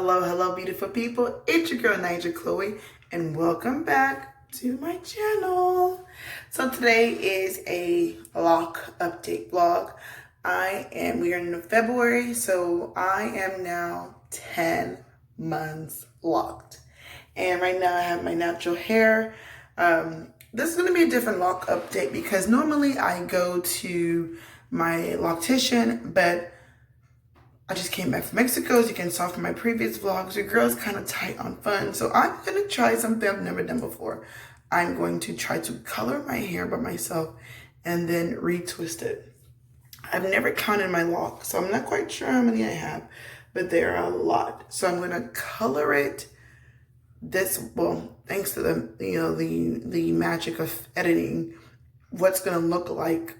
Hello, beautiful people. It's your girl, Naija Chloe, and welcome back to my channel. So today is a lock update vlog. We are in February, so I am now 10 months locked. And right now I have my natural hair. This is going to be a different lock update because normally I go to my loctician, but I just came back from Mexico, as you can saw from my previous vlogs. Your girl's kind of tight on funds, so I'm going to try something I've never done before. I'm going to try to color my hair by myself and then retwist it. I've never counted my locks, so I'm not quite sure how many I have, but there are a lot. So I'm going to color it thanks to the magic of editing, what's going to look like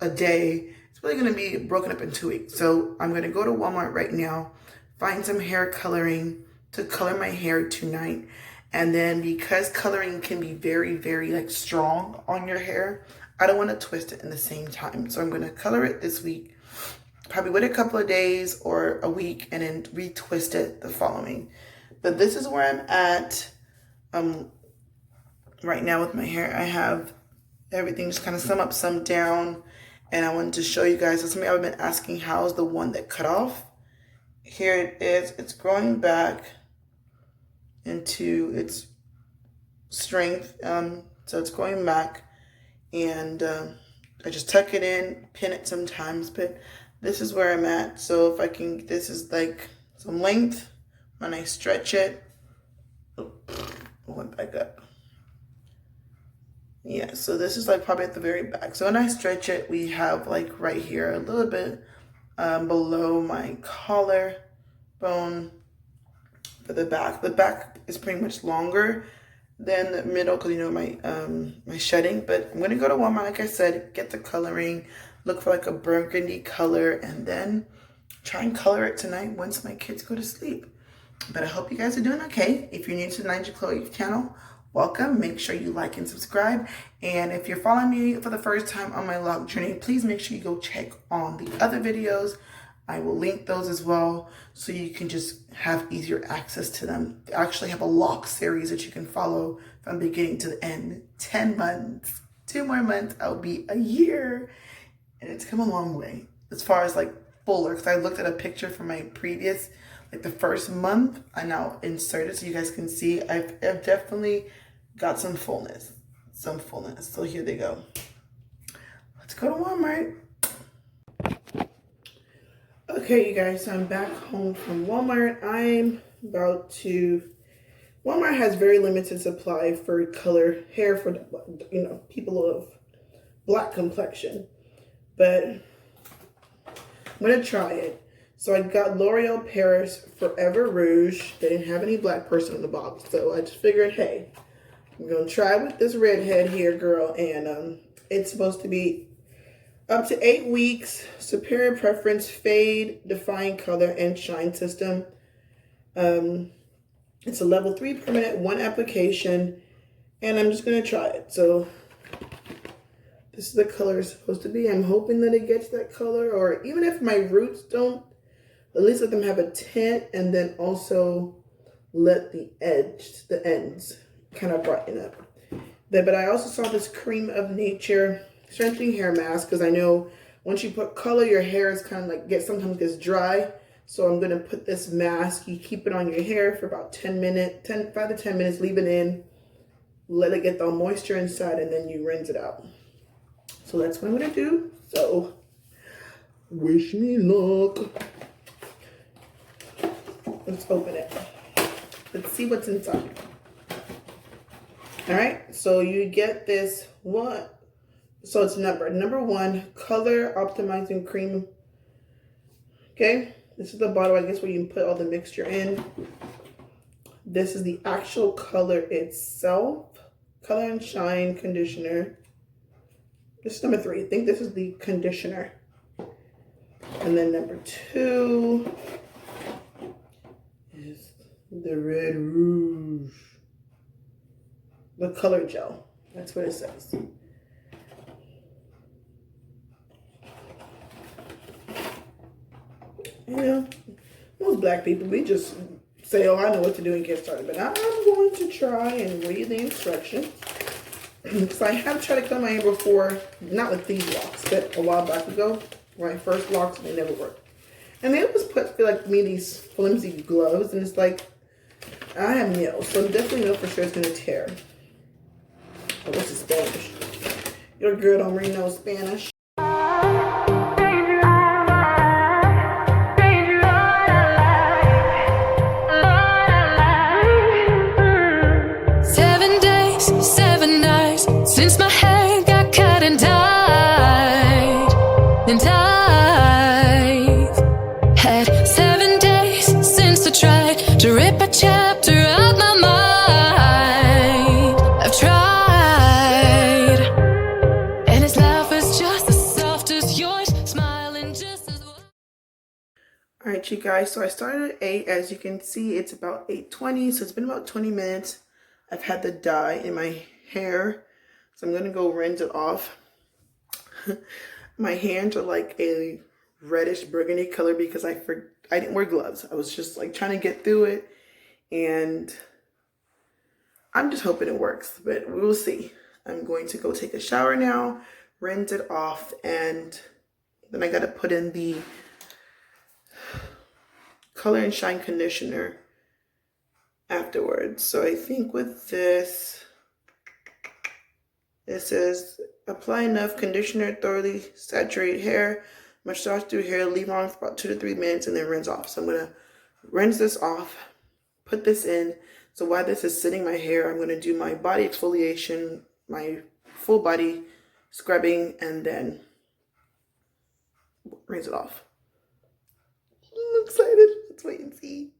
a day. It's really going to be broken up in 2 weeks. So I'm going to go to Walmart right now, find some hair coloring to color my hair tonight. And then because coloring can be very, very strong on your hair, I don't want to twist it in the same time. So I'm going to color it this week, probably wait a couple of days or a week, and then retwist it the following. But this is where I'm at right now with my hair. I have everything just kind of some up, some down. And I wanted to show you guys, something I've been asking, how's the one that cut off? Here it is. It's growing back into its strength. So it's going back, and I just tuck it in, pin it sometimes, but this is where I'm at. So if I can, this is like some length. When I stretch it, it went back up. Yeah, so this is probably at the very back. So when I stretch it, we have right here, a little bit below my collar bone for the back. The back is pretty much longer than the middle because my shedding. But I'm gonna go to Walmart, like I said, get the coloring, look for a burgundy color, and then try and color it tonight once my kids go to sleep. But I hope you guys are doing okay. If you're new to the Naija Chloe channel, welcome. Make sure you like and subscribe. And if you're following me for the first time on my lock journey, please make sure you go check on the other videos. I will link those as well so you can just have easier access to them. I actually have a lock series that you can follow from beginning to the end. 10 months, 2 more months, I'll be a year. And it's come a long way as far as fuller, because I looked at a picture from my previous, the first month. I now inserted so you guys can see I've definitely got some fullness. So here they go. Let's go to Walmart. Okay, you guys, so I'm back home from Walmart. Walmart has very limited supply for color hair for people of black complexion, but I'm gonna try it. So I got L'Oreal Paris Forever Rouge. They didn't have any black person in the box, so I just figured, hey, I'm gonna try with this redhead here, girl, and it's supposed to be up to 8 weeks, superior preference, fade, define color, and shine system. It's a level 3 permanent, 1 application, and I'm just gonna try it. So this is the color it's supposed to be. I'm hoping that it gets that color, or even if my roots don't, at least let them have a tint, and then also let the ends kind of brighten up. But I also saw this Cream of Nature strengthening hair mask, because I know once you put color, your hair is kind of sometimes gets dry. So I'm going to put this mask. You keep it on your hair for about 5 to 10 minutes, leave it in, let it get the moisture inside, and then you rinse it out. So that's what I'm going to do. So wish me luck. Let's open it. Let's see what's inside. All right, so you get this one. So it's number 1, color optimizing cream. Okay, this is the bottle, I guess, where you can put all the mixture in. This is the actual color itself. Color and shine conditioner. This is number 3. I think this is the conditioner. And then number 2 is the Red Rouge. The color gel. That's what it says. Most black people, we just say, oh, I know what to do and get started. But I'm going to try and read the instructions. Because I have tried to color my hair before, not with these locks, but a while back ago, when I first locked and they never worked. And they always feel like me these flimsy gloves, and it's like, I have nails, so definitely know for sure it's gonna tear. Oh, this is Spanish. Your girl don't read no Spanish. Since my hair got cut and dyed, and I've had 7 days since I tried to rip a chapter out my mind. I've tried, and his laugh is just as soft as yours, smiling just as well. Alright, you guys, so I started at 8. As you can see, it's about 8:20, so it's been about 20 minutes. I've had the dye in my hair. So I'm gonna go rinse it off. My hands are like a reddish burgundy color because I didn't wear gloves. I was just like trying to get through it, and I'm just hoping it works, but we will see. I'm going to go take a shower now, rinse it off, and then I gotta put in the Color and Shine conditioner afterwards. So I think with this, it says, apply enough conditioner, thoroughly saturate hair, massage through hair, leave on for about 2 to 3 minutes, and then rinse off. So I'm going to rinse this off, put this in. So while this is sitting in my hair, I'm going to do my body exfoliation, my full body scrubbing, and then rinse it off. I'm excited. Let's wait and see.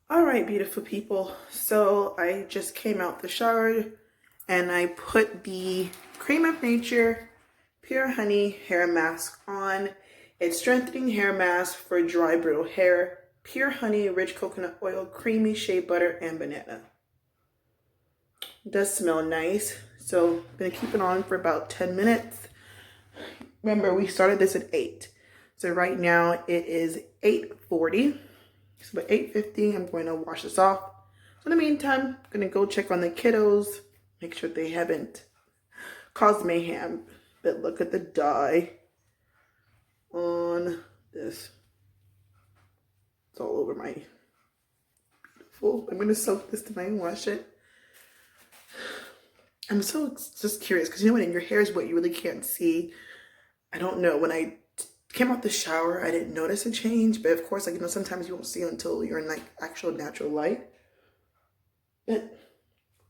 All right, beautiful people. So I just came out the shower, and I put the Cream of Nature Pure Honey Hair Mask on. It's strengthening hair mask for dry, brittle hair. Pure honey, rich coconut oil, creamy shea butter, and banana. It does smell nice. So I'm gonna keep it on for about 10 minutes. Remember, we started this at 8. So right now it is 8:40. So by 8:50, I'm going to wash this off. So in the meantime, I'm gonna go check on the kiddos. Make sure they haven't caused mayhem. But look at the dye on this. It's all over my beautiful. I'm gonna soak this tonight and wash it. I'm so just curious because you know when your hair is wet, you really can't see. I don't know. When I came out the shower, I didn't notice a change. But of course, like, you know, sometimes you won't see it until you're in like actual natural light. But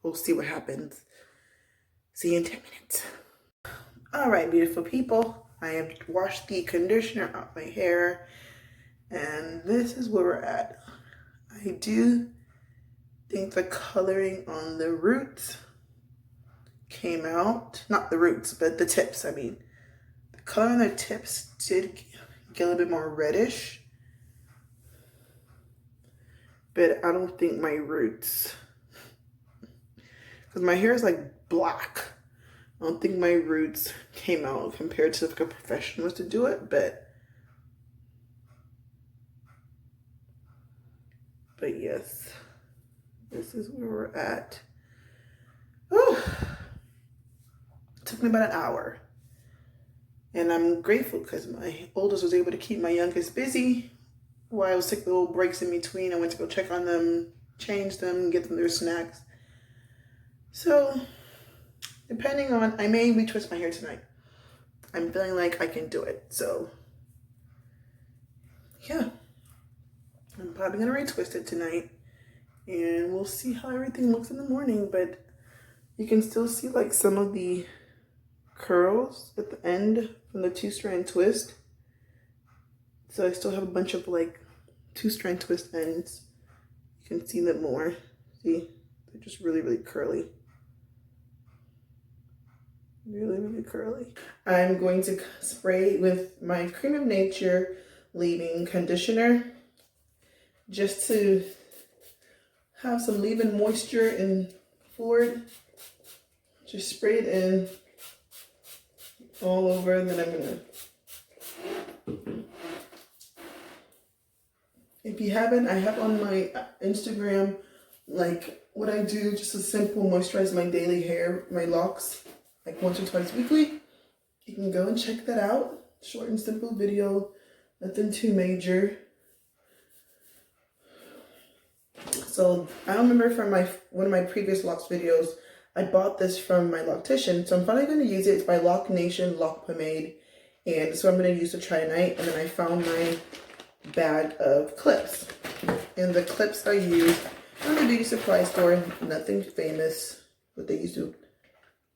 we'll see what happens. See you in 10 minutes. All right, beautiful people. I have washed the conditioner out my hair, and this is where we're at. I do think the coloring on the roots came out. Not the roots, but the tips, I mean. The color on the tips did get a little bit more reddish, but I don't think my roots, because my hair is like black. I don't think my roots came out compared to like a professional was to do it, but yes, this is where we're at. Oh, it took me about an hour, and I'm grateful because my oldest was able to keep my youngest busy while I was taking little breaks in between. I went to go check on them, change them, get them their snacks. So depending on, I may retwist my hair tonight. I'm feeling like I can do it. So yeah, I'm probably gonna retwist it tonight, and we'll see how everything looks in the morning. But you can still see like some of the curls at the end from the 2-strand twist. So I still have a bunch of like 2-strand twist ends. You can see them more. See, they're just really, really curly. Really, really curly. I'm going to spray with my Cream of Nature leave-in conditioner just to have some leave-in moisture and fluid. Just spray it in all over, and then I'm gonna If you haven't, I have on my Instagram, like what I do, just a simple moisturize my daily hair, my locks, like once or twice weekly. You can go and check that out. Short and simple video, nothing too major. So I remember from one of my previous locks videos, I bought this from my loctician. So I'm finally going to use it. It's by Lock Nation Lock Pomade. And this is what I'm going to use to try tonight. And then I found my bag of clips. And the clips I used from the beauty supply store, nothing famous. But they used to,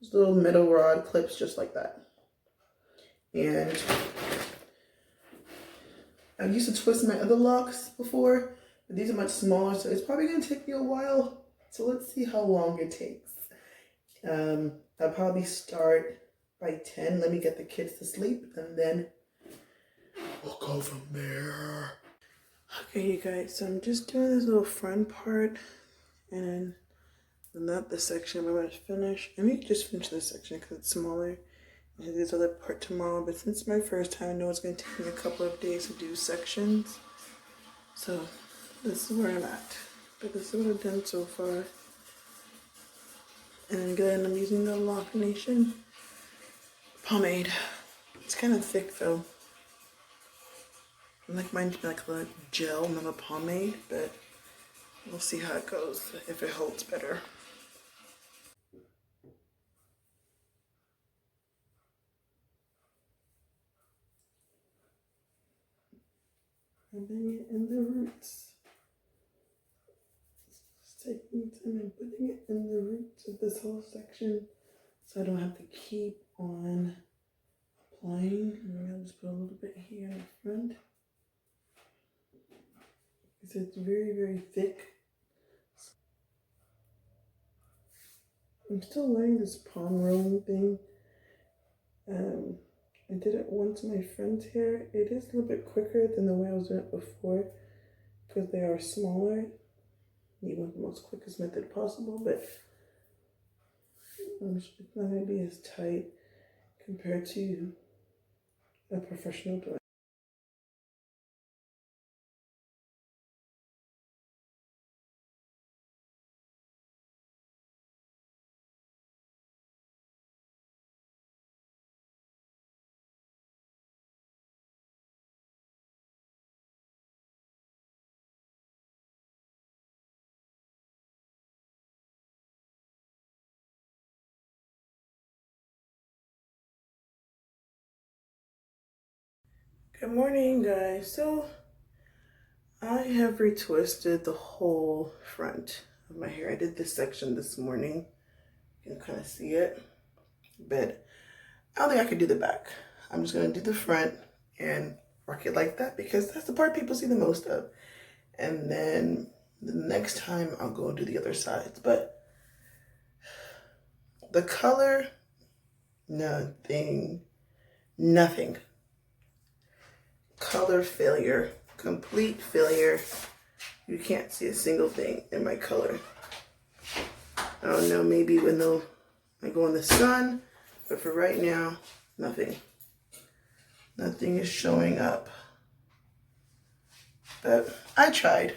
just little metal rod clips just like that. And I used to twist my other locks before, but these are much smaller, so it's probably going to take me a while. So let's see how long it takes. I'll probably start by 10. Let me get the kids to sleep, and then we'll go from there. Okay, you guys, so I'm just doing this little front part, and not the section I'm going to finish. Let me just finish this section because it's smaller. I have this other part tomorrow, but since it's my first time, I know it's going to take me a couple of days to do sections. So this is where I'm at. But this is what I've done so far. And again, I'm using the Lock Nation pomade. It's kind of thick though. I like mine to be like a gel, not a pomade, but we'll see how it goes, if it holds better. Rubbing it in the roots. Just taking time and putting it in the roots of this whole section so I don't have to keep on applying. And I'll just put a little bit here in the front. Because it's very, very thick. I'm still learning this palm rolling thing. I did it once on my friend's hair. It is a little bit quicker than the way I was doing it before because they are smaller. You want the most quickest method possible, but it's not going to be as tight compared to a professional doing. Good morning, guys. So I have retwisted the whole front of my hair. I did this section this morning. You can kind of see it, but I don't think I could do the back. I'm just going to do the front and work it like that because that's the part people see the most of. And then the next time I'll go do the other sides. But the color, nothing. Color failure, complete failure. You can't see a single thing in my color. I don't know, maybe when I go in the sun, but for right now, nothing. Nothing is showing up. But I tried.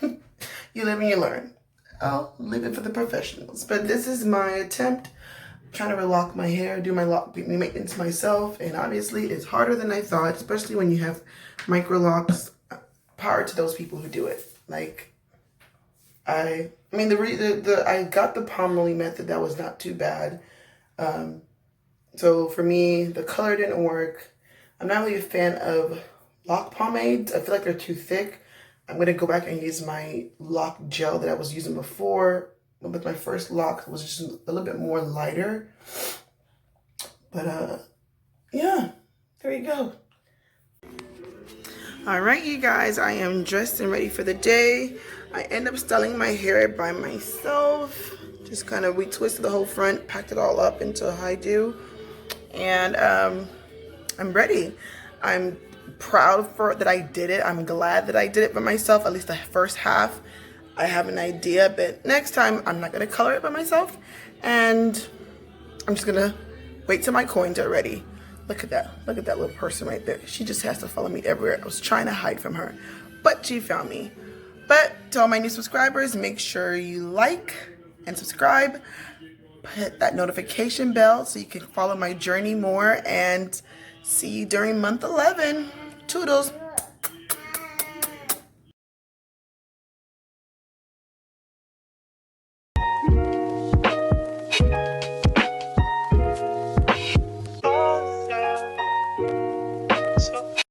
You live and you learn. I'll leave it for the professionals. But this is my attempt. Trying to relock my hair, do my lock maintenance myself, and obviously it's harder than I thought, especially when you have Microlocs. Power to those people who do it. Like, I got the palm rolling method. That was not too bad. So for me, the color didn't work. I'm not really a fan of lock pomades. I feel like they're too thick. I'm gonna go back and use my lock gel that I was using before. With my first lock, it was just a little bit more lighter. But yeah, there you go. All right, you guys, I am dressed and ready for the day. I end up styling my hair by myself. Just kind of retwisted the whole front, packed it all up into a high do. And I'm ready. I'm proud that I did it. I'm glad that I did it by myself, at least the first half. I have an idea, but next time I'm not going to color it by myself, and I'm just going to wait till my coins are ready. Look at that little person right there. She just has to follow me everywhere. I was trying to hide from her, but she found me. But to all my new subscribers, make sure you like and subscribe. Hit that notification bell so you can follow my journey more, and see you during month 11. Toodles.